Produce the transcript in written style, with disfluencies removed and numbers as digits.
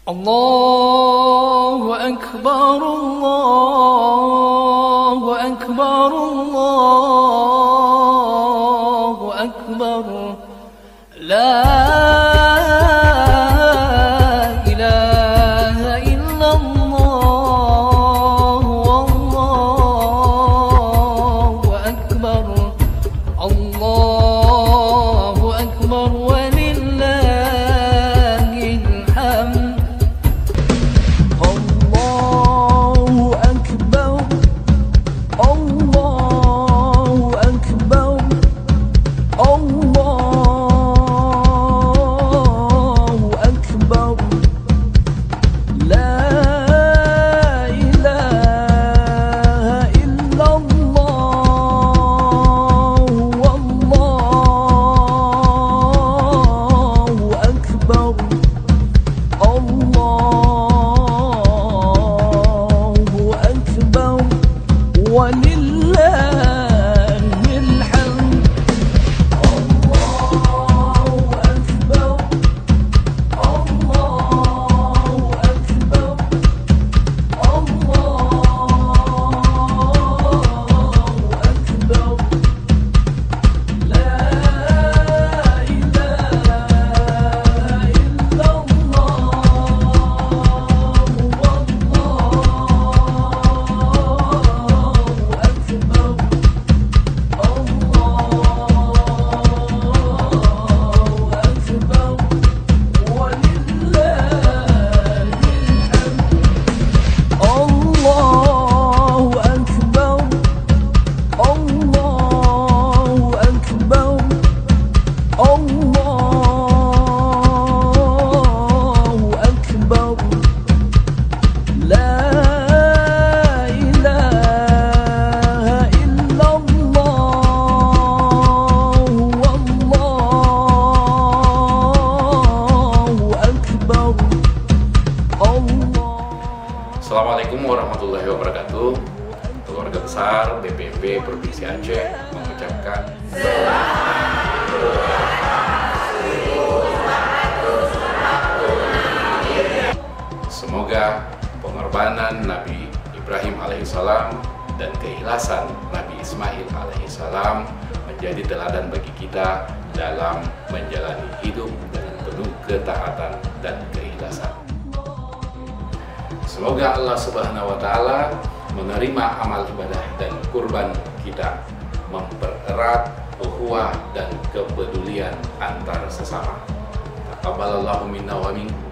الله أكبر الله أكبر الله أكبر لا إله إلا الله والله أكبر الله أكبر ولله الحمد Assalamualaikum warahmatullahi wabarakatuh. Keluarga besar BPMB Provinsi Aceh mengucapkan semoga pengorbanan Nabi Ibrahim alaihissalam dan keikhlasan Nabi Ismail alaihissalam menjadi teladan bagi kita dalam menjalani hidup dengan penuh ketaatan dan keikhlasan. Semoga Allah Subhanahu wa Ta'ala menerima amal ibadah dan kurban kita, mempererat ukhuwah dan kepedulian antar sesama. Taqabbalallahu minna wa minkum.